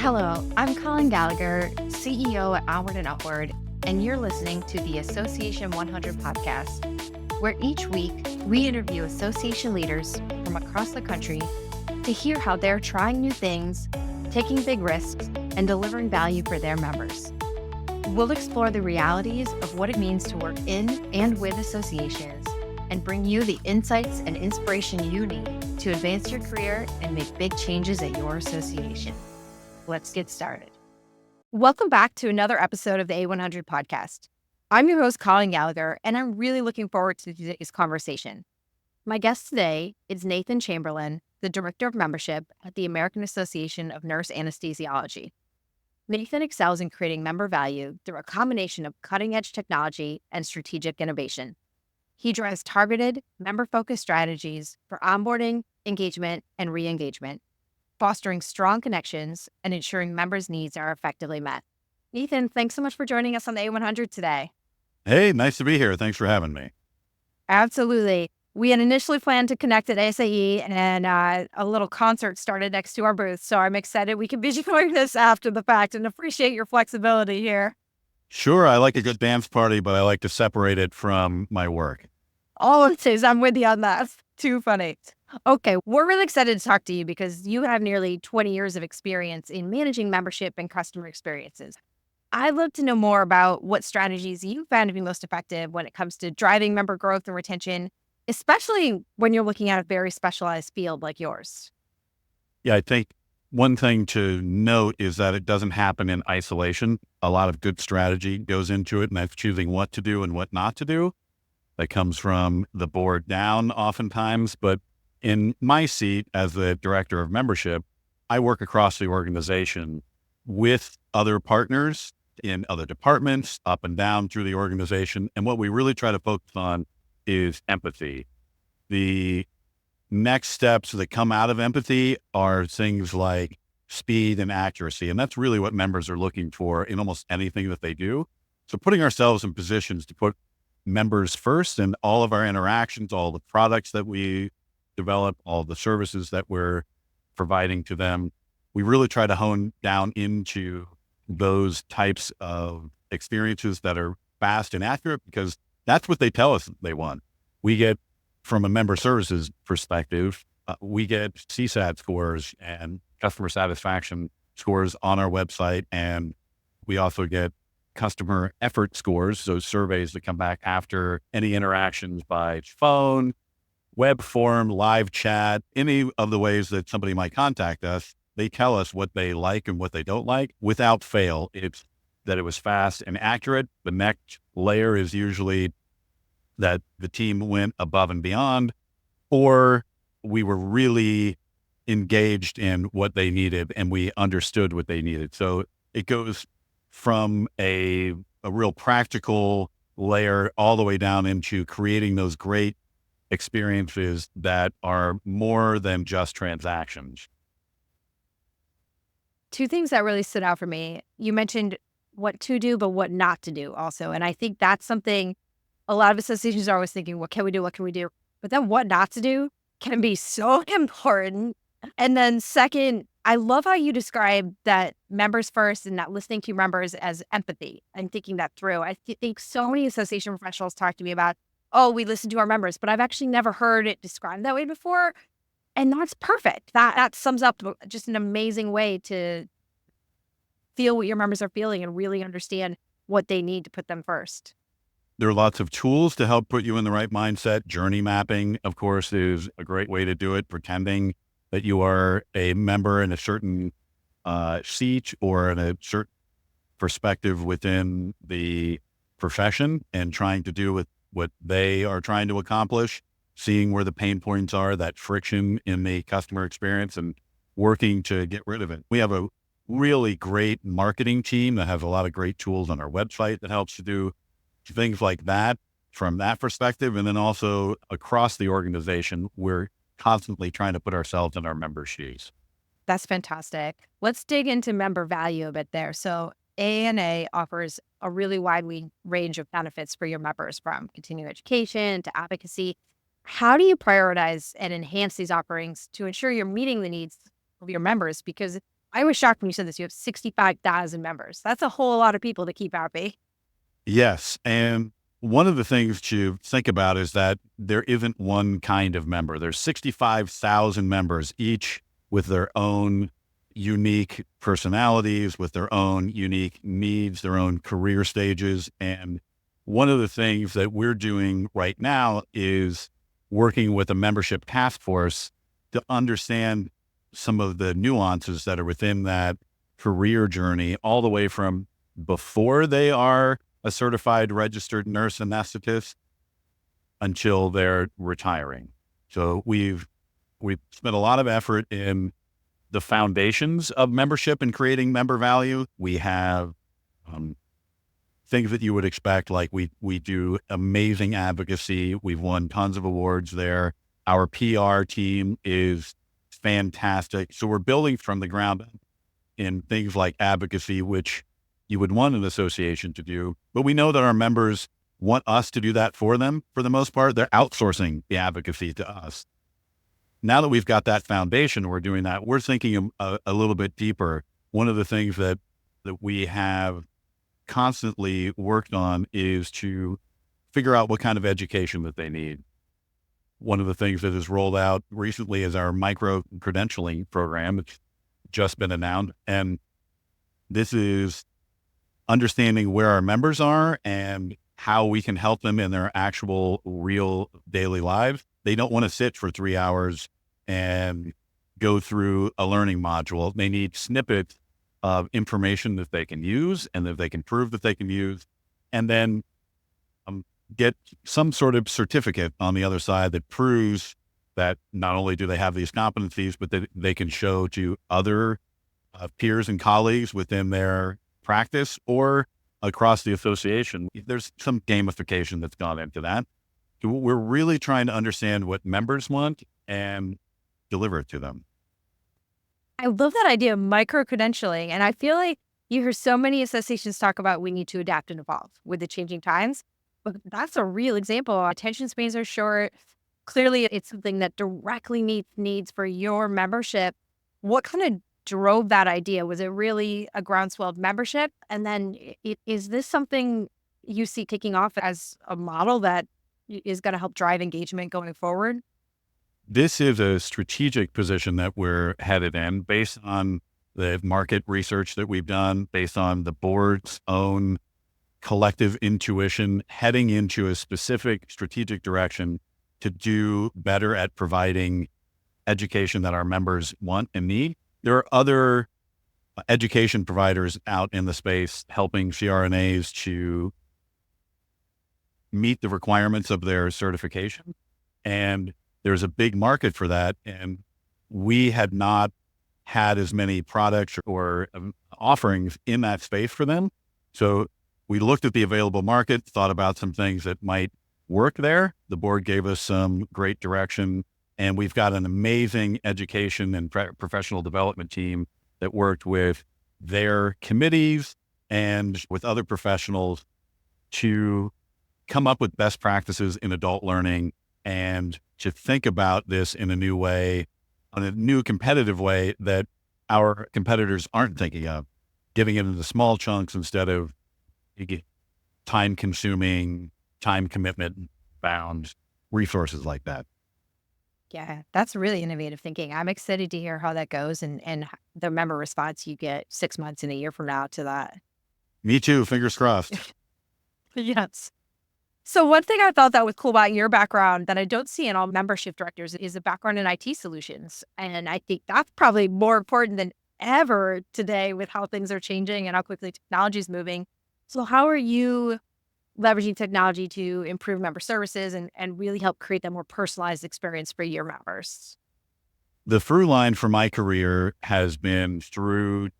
Hello, I'm Colin Gallagher, CEO at Onward and Upward, and you're listening to the Association 100 podcast, where each week we interview association leaders from across the country to hear how they're trying new things, taking big risks, and delivering value for their members. We'll explore the realities of what it means to work in and with associations and bring you the insights and inspiration you need to advance your career and make big changes at your association. Let's get started. Welcome back to another episode of the A100 podcast. I'm your host, Colin Gallagher, and I'm really looking forward to today's conversation. My guest today is Nathan Chamberlain, the Director of Membership at the American Association of Nurse Anesthesiology. Nathan excels in creating member value through a combination of cutting-edge technology and strategic innovation. He drives targeted, member-focused strategies for onboarding, engagement, and re-engagement, fostering strong connections and ensuring members' needs are effectively met. Nathan, thanks so much for joining us on the A100 today. Hey, nice to be here. Thanks for having me. Absolutely. We had initially planned to connect at ASAE, and a little concert started next to our booth, so I'm excited we can be doing this after the fact and appreciate your flexibility here. Sure, I like a good dance party, but I like to separate it from my work. All it is, I'm with you on that. Too funny. Okay, we're really excited to talk to you because you have nearly 20 years of experience in managing membership and customer experiences. I'd love to know more about what strategies you found to be most effective when it comes to driving member growth and retention, especially when you're looking at a very specialized field like yours. Yeah, I think one thing to note is that it doesn't happen in isolation. A lot of good strategy goes into it, and that's choosing what to do and what not to do. That comes from the board down oftentimes, but in my seat as the Director of Membership, I work across the organization with other partners in other departments, up and down through the organization. And what we really try to focus on is empathy. The next steps that come out of empathy are things like speed and accuracy. And that's really what members are looking for in almost anything that they do. So putting ourselves in positions to put members first in all of our interactions, all the products that we develop, all the services that we're providing to them, we really try to hone down into those types of experiences that are fast and accurate, because that's what they tell us they want. We get, from a member services perspective, we get CSAT scores and customer satisfaction scores on our website. And we also get customer effort scores, those surveys that come back after any interactions by phone, web form, live chat, any of the ways that somebody might contact us. They tell us what they like and what they don't like. Without fail, it's that it was fast and accurate. The next layer is usually that the team went above and beyond, or we were really engaged in what they needed and we understood what they needed. So it goes from a real practical layer all the way down into creating those great experiences that are more than just transactions. Two things that really stood out for me. You mentioned what to do, but what not to do also. And I think that's something a lot of associations are always thinking, what can we do? What can we do? But then what not to do can be so important. And then second, I love how you describe that members first and not listening to members as empathy and thinking that through. I think so many association professionals talk to me about, oh, we listen to our members, but I've actually never heard it described that way before. And that's perfect. That sums up just an amazing way to feel what your members are feeling and really understand what they need to put them first. There are lots of tools to help put you in the right mindset. Journey mapping, of course, is a great way to do it. Pretending that you are a member in a certain seat or in a certain perspective within the profession and trying to do with what they are trying to accomplish, seeing where the pain points are, that friction in the customer experience, and working to get rid of it. We have a really great marketing team that has a lot of great tools on our website that helps to do things like that from that perspective. And then also across the organization, we're constantly trying to put ourselves in our members' shoes. That's fantastic. Let's dig into member value a bit there. So AANA offers a really wide range of benefits for your members, from continuing education to advocacy. How do you prioritize and enhance these offerings to ensure you're meeting the needs of your members? Because I was shocked when you said this. You have 65,000 members. That's a whole lot of people to keep happy. Yes. And one of the things to think about is that there isn't one kind of member. There's 65,000 members, each with their own unique personalities, with their own unique needs, their own career stages. And one of the things that we're doing right now is working with a membership task force to understand some of the nuances that are within that career journey, all the way from before they are a certified registered nurse anesthetist until they're retiring. So we've spent a lot of effort in the foundations of membership and creating member value. We have things that you would expect, like we do amazing advocacy. We've won tons of awards there. Our PR team is fantastic. So we're building from the ground up in things like advocacy, which you would want an association to do. But we know that our members want us to do that for them. For the most part, they're outsourcing the advocacy to us. Now that we've got that foundation, we're doing that. We're thinking a little bit deeper. One of the things that we have constantly worked on is to figure out what kind of education that they need. One of the things that has rolled out recently is our micro-credentialing program. It's just been announced. And this is understanding where our members are and how we can help them in their actual real daily lives. They don't want to sit for 3 hours and go through a learning module. They need snippets of information that they can use and that they can prove that they can use, and then get some sort of certificate on the other side that proves that not only do they have these competencies, but that they can show to other peers and colleagues within their practice or across the association. There's some gamification that's gone into that. We're really trying to understand what members want and deliver it to them. I love that idea of micro-credentialing. And I feel like you hear so many associations talk about we need to adapt and evolve with the changing times. But that's a real example. Attention spans are short. Clearly, it's something that directly meets needs for your membership. What kind of drove that idea? Was it really a groundswell of membership? And then is this something you see taking off as a model that is going to help drive engagement going forward? This is a strategic position that we're headed in based on the market research that we've done, based on the board's own collective intuition, heading into a specific strategic direction to do better at providing education that our members want and need. There are other education providers out in the space helping CRNAs to meet the requirements of their certification. And there's a big market for that. And we had not had as many products or offerings in that space for them. So we looked at the available market, thought about some things that might work there. The board gave us some great direction, and we've got an amazing education and professional development team that worked with their committees and with other professionals to come up with best practices in adult learning and to think about this in a new way, in a new competitive way that our competitors aren't thinking of, giving it into small chunks instead of time consuming, time commitment bound resources like that. Yeah, that's really innovative thinking. I'm excited to hear how that goes and the member response you get 6 months and a year from now to that. Me too. Fingers crossed. Yes. So one thing I thought that was cool about your background that I don't see in all membership directors is a background in IT solutions. And I think that's probably more important than ever today with how things are changing and how quickly technology is moving. So how are you leveraging technology to improve member services and really help create that more personalized experience for your members? The through line for my career has been through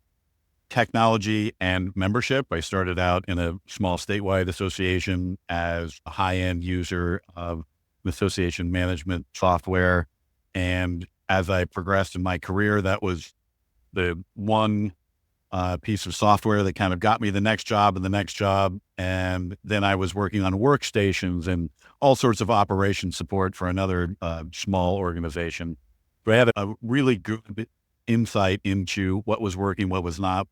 technology and membership. I started out in a small statewide association as a high-end user of association management software. And as I progressed in my career, that was the one piece of software that kind of got me the next job and the next job. And then I was working on workstations and all sorts of operation support for another small organization. But I had a really good insight into what was working, what was not.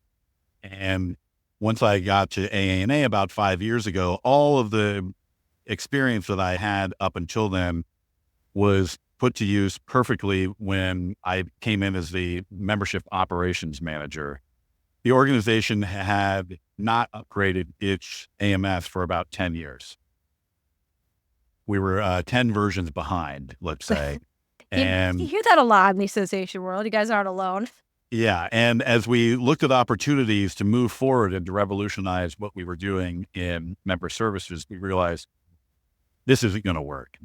And once I got to AANA about 5 years ago, all of the experience that I had up until then was put to use perfectly when I came in as the membership operations manager. The organization had not upgraded its AMS for about 10 years. We were 10 versions behind, let's say. You hear that a lot in the association world. You guys aren't alone. Yeah. And as we looked at opportunities to move forward and to revolutionize what we were doing in member services, we realized this isn't going to work.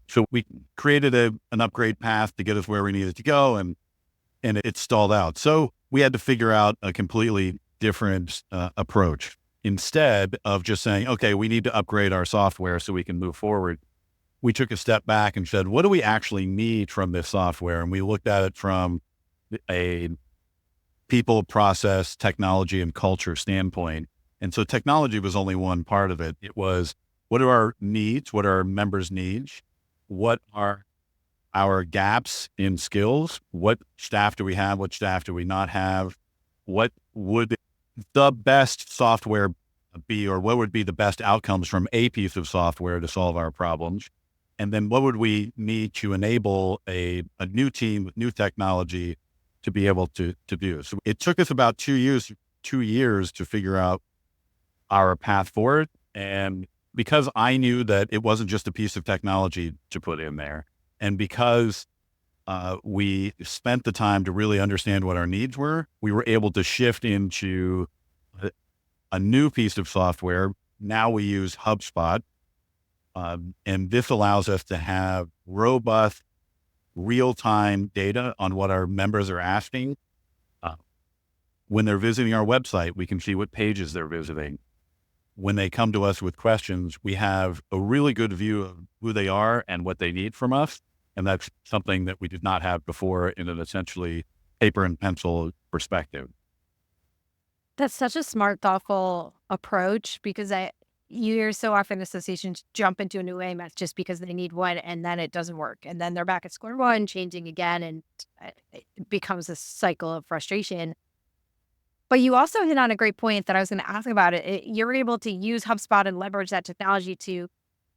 So we created an upgrade path to get us where we needed to go, and it stalled out. So we had to figure out a completely different approach. Instead of just saying, okay, we need to upgrade our software so we can move forward, we took a step back and said, what do we actually need from this software? And we looked at it from a people, process, technology, and culture standpoint. And so technology was only one part of it. It was, what are our needs? What are our members' needs? What are our gaps in skills? What staff do we have? What staff do we not have? What would the best software be, or what would be the best outcomes from a piece of software to solve our problems? And then what would we need to enable a new team with new technology to be able to do? So it took us about 2 years to figure out our path forward. And because I knew that it wasn't just a piece of technology to put in there, and because we spent the time to really understand what our needs were, we were able to shift into a new piece of software. Now we use HubSpot, and this allows us to have robust, real-time data on what our members are asking. When they're visiting our website, we can see what pages they're visiting. When they come to us with questions, we have a really good view of who they are and what they need from us. And that's something that we did not have before in an essentially paper and pencil perspective. That's such a smart, thoughtful approach, because you hear so often associations jump into a new AMS just because they need one, and then it doesn't work. And then they're back at square one, changing again, and it becomes a cycle of frustration. But you also hit on a great point that I was going to ask about it. You're able to use HubSpot and leverage that technology to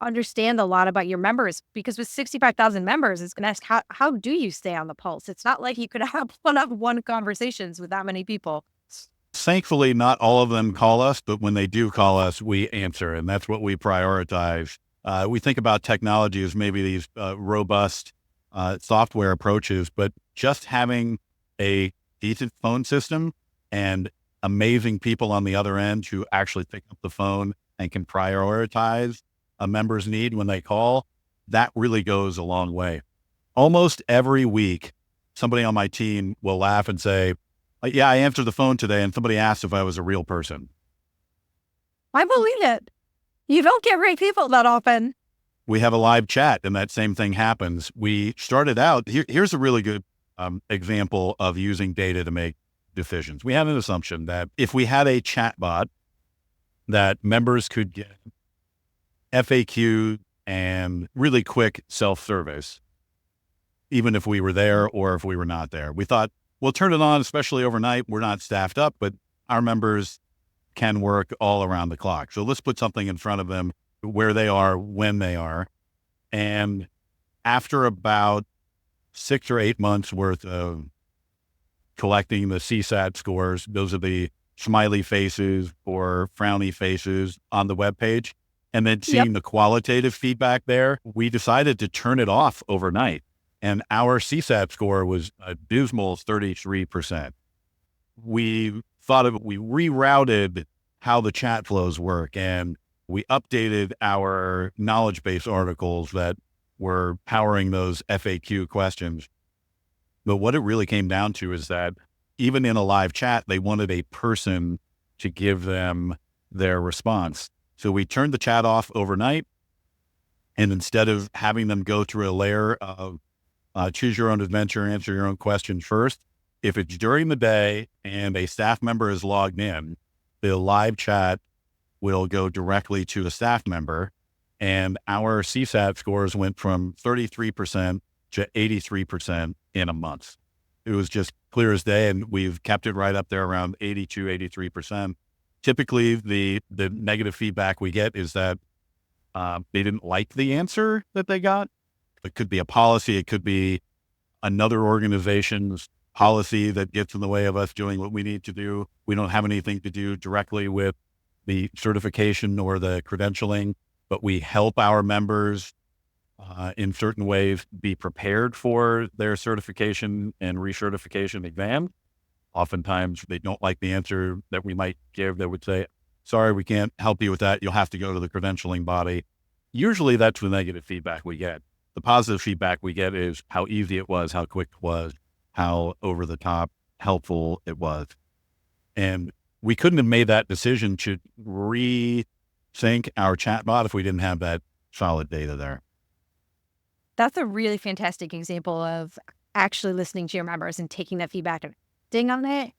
understand a lot about your members, because with 65,000 members, it's going to ask, how do you stay on the pulse? It's not like you could have one-on-one conversations with that many people. Thankfully, not all of them call us, but when they do call us, we answer, and that's what we prioritize. We think about technology as maybe these robust software approaches, but just having a decent phone system and amazing people on the other end who actually pick up the phone and can prioritize a member's need when they call, that really goes a long way. Almost every week, somebody on my team will laugh and say, yeah, I answered the phone today and somebody asked if I was a real person. I believe it. You don't get great people that often. We have a live chat and that same thing happens. We started out, here's a really good example of using data to make decisions. We had an assumption that if we had a chat bot that members could get FAQ and really quick self-service, even if we were there or if we were not there, we thought, we'll turn it on, especially overnight. We're not staffed up, but our members can work all around the clock. So let's put something in front of them where they are, when they are. And after about 6 or 8 months worth of collecting the CSAT scores, those are the smiley faces or frowny faces on the webpage, and then seeing the qualitative feedback there, we decided to turn it off overnight. And our CSAT score was a dismal 33%. We thought of it, we rerouted how the chat flows work, and we updated our knowledge base articles that were powering those FAQ questions. But what it really came down to is that even in a live chat, they wanted a person to give them their response. So we turned the chat off overnight, and instead of having them go through a layer of choose your own adventure, answer your own question first, if it's during the day and a staff member is logged in, the live chat will go directly to the staff member, and our CSAT scores went from 33% to 83% in a month. it was just clear as day, and we've kept it right up there around 82, 83%. Typically, the negative feedback we get is that they didn't like the answer that they got. It could be a policy. It could be another organization's policy that gets in the way of us doing what we need to do. We don't have anything to do directly with the certification or the credentialing, but we help our members in certain ways be prepared for their certification and recertification exam. Oftentimes they don't like the answer that we might give. They would say, sorry, we can't help you with that. You'll have to go to the credentialing body. Usually that's the negative feedback we get. The positive feedback we get is how easy it was, how quick it was, how over the top helpful it was. And we couldn't have made that decision to resync our chatbot if we didn't have that solid data there. That's a really fantastic example of actually listening to your members and taking that feedback and acting on it.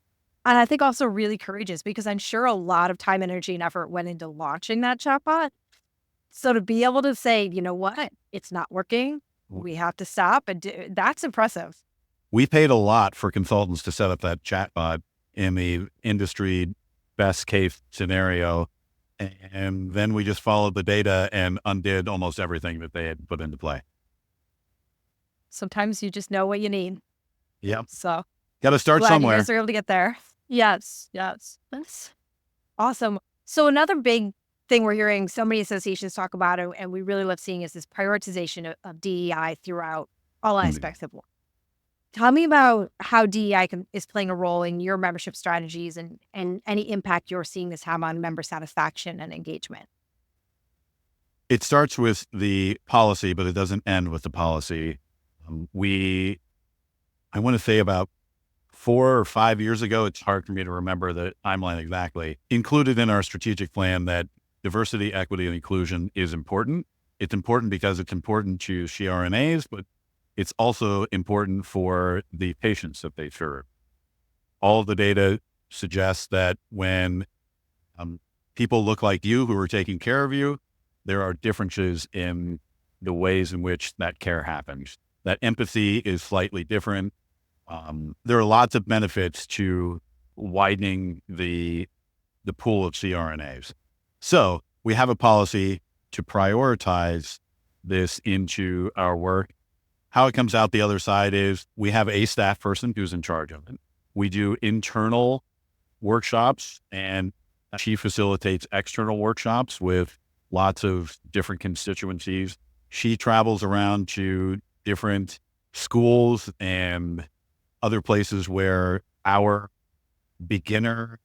And I think also really courageous, because I'm sure a lot of time, energy, and effort went into launching that chatbot. So to be able to say, you know what, it's not working, we have to stop and do, that's impressive. We paid a lot for consultants to set up that chatbot in the industry best case scenario. And then we just followed the data and undid almost everything that they had put into play. Sometimes you just know what you need. Yep. So Got to start glad somewhere. you guys are able to get there. Yes. That's awesome. So another big thing we're hearing so many associations talk about, and we really love seeing, is this prioritization of DEI throughout all aspects of work. Tell me about how DEI is playing a role in your membership strategies and any impact you're seeing this have on member satisfaction and engagement. It starts with the policy, but it doesn't end with the policy. I want to say about 4 or 5 years ago, it's hard for me to remember the timeline exactly, included in our strategic plan that diversity, equity, and inclusion is important. It's important because it's important to CRNAs, but it's also important for the patients that they serve. All of the data suggests that when people look like you who are taking care of you, there are differences in the ways in which that care happens. That empathy is slightly different. There are lots of benefits to widening the pool of CRNAs. So we have a policy to prioritize this into our work. How it comes out the other side is we have a staff person who's in charge of it. We do internal workshops, and she facilitates external workshops with lots of different constituencies. She travels around to different schools and other places where our beginner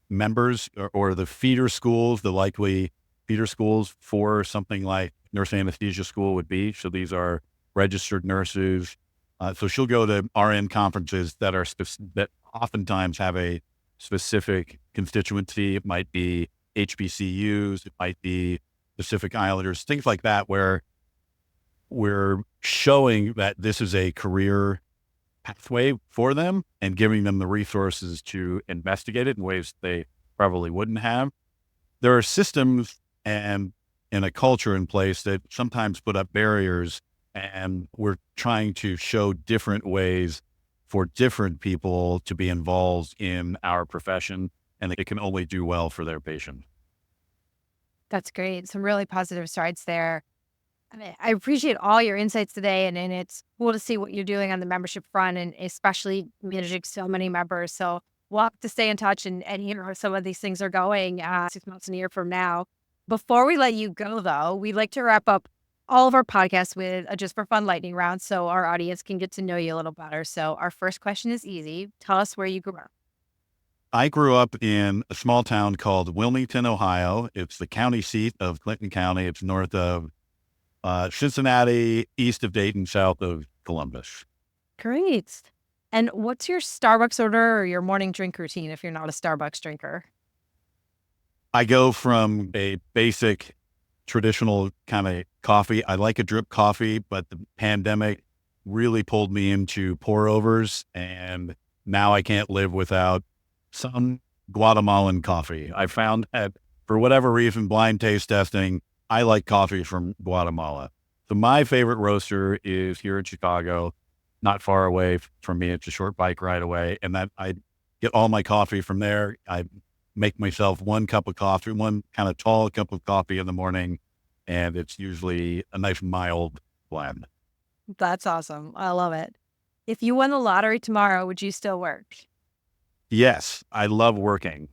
members or the feeder schools, the likely feeder schools for something like nurse anesthesia school would be. So these are registered nurses. So she'll go to RN conferences that that oftentimes have a specific constituency. It might be HBCUs, it might be Pacific Islanders, things like that, where we're showing that this is a career pathway for them and giving them the resources to investigate it in ways they probably wouldn't have. There are systems and a culture in place that sometimes put up barriers, and we're trying to show different ways for different people to be involved in our profession, and it can only do well for their patient. That's great. Some really positive strides there. I mean, I appreciate all your insights today, and it's cool to see what you're doing on the membership front, and especially managing so many members. So we'll have to stay in touch and hear how some of these things are going 6 months and a year from now. Before we let you go, though, we'd like to wrap up all of our podcasts with a Just for Fun lightning round so our audience can get to know you a little better. So our first question is easy. Tell us where you grew up. I grew up in a small town called Wilmington, Ohio. It's the county seat of Clinton County. It's north of Cincinnati, east of Dayton, south of Columbus. Great. And what's your Starbucks order or your morning drink routine if you're not a Starbucks drinker? I go from a basic traditional kind of coffee. I like a drip coffee, but the pandemic really pulled me into pour overs, and now I can't live without some Guatemalan coffee. I found that for whatever reason, blind taste testing, I like coffee from Guatemala. So my favorite roaster is here in Chicago, not far away from me. It's a short bike ride away. And that I get all my coffee from there. I make myself one cup of coffee, one kind of tall cup of coffee in the morning. And it's usually a nice mild blend. That's awesome. I love it. If you won the lottery tomorrow, would you still work? Yes, I love working.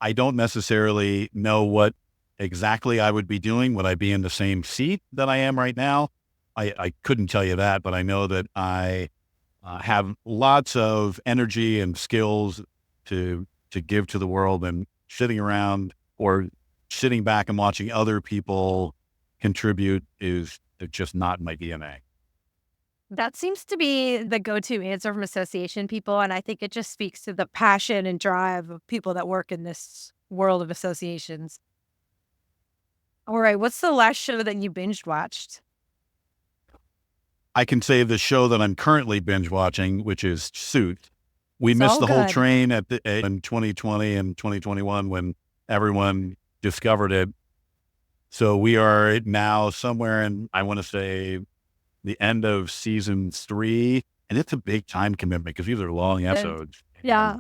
I don't necessarily know what exactly I would be doing. Would I be in the same seat that I am right now? I couldn't tell you that, but I know that I have lots of energy and skills to give to the world, and sitting around or sitting back and watching other people contribute is just not in my DNA. That seems to be the go-to answer from association people, and I think it just speaks to the passion and drive of people that work in this world of associations. All right, what's the last show that you binge watched? I can say the show that I'm currently binge watching, which is Suits. We missed So the whole good. train in 2020 and 2021 when everyone discovered it. So we are now somewhere in, I want to say, the end of season 3, and it's a big time commitment because these are long episodes. Yeah.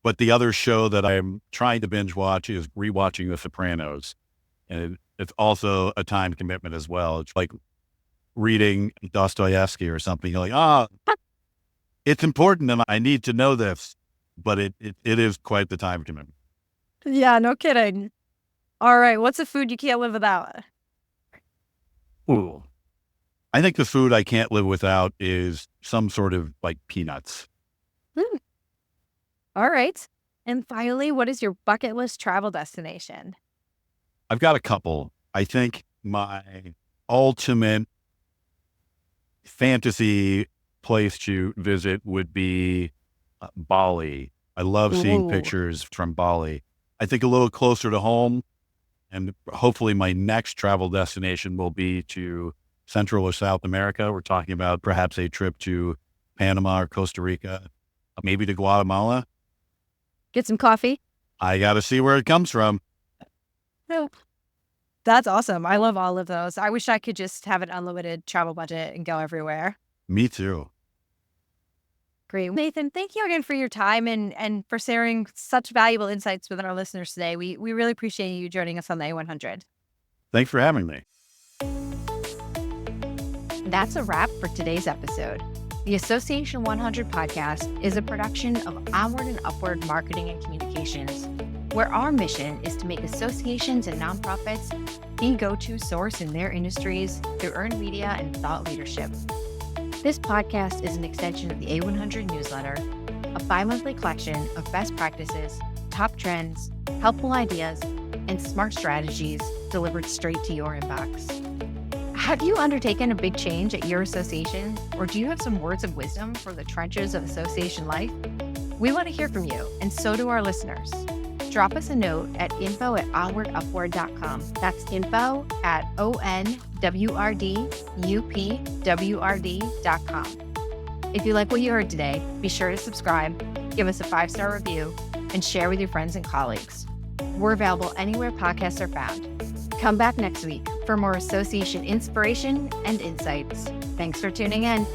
But the other show that I'm trying to binge watch is rewatching The Sopranos, and it's also a time commitment as well. It's like reading Dostoevsky or something. You're like, it's important and I need to know this, but it is quite the time commitment. Yeah, no kidding. All right, what's a food you can't live without? Ooh. I think the food I can't live without is some sort of like peanuts. All right. And finally, what is your bucket list travel destination? I've got a couple. I think my ultimate fantasy place to visit would be Bali. I love seeing Ooh. pictures from Bali. I think a little closer to home, and hopefully my next travel destination will be to Central or South America. We're talking about perhaps a trip to Panama or Costa Rica, maybe to Guatemala. Get some coffee? I got to see where it comes from. No. That's awesome. I love all of those. I wish I could just have an unlimited travel budget and go everywhere. Me too. Great. Nathan, thank you again for your time and for sharing such valuable insights with our listeners today. We really appreciate you joining us on the A100. Thanks for having me. That's a wrap for today's episode. The Association 100 podcast is a production of Onward and Upward Marketing and Communications, where our mission is to make associations and nonprofits the go-to source in their industries through earned media and thought leadership. This podcast is an extension of the A100 newsletter, a bi-monthly collection of best practices, top trends, helpful ideas, and smart strategies delivered straight to your inbox. Have you undertaken a big change at your association, or do you have some words of wisdom from the trenches of association life? We want to hear from you, and so do our listeners. Drop us a note at info@onwardupward.com. That's info@onwardupward.com. If you like what you heard today, be sure to subscribe, give us a 5-star review, and share with your friends and colleagues. We're available anywhere podcasts are found. Come back next week for more association inspiration and insights. Thanks for tuning in.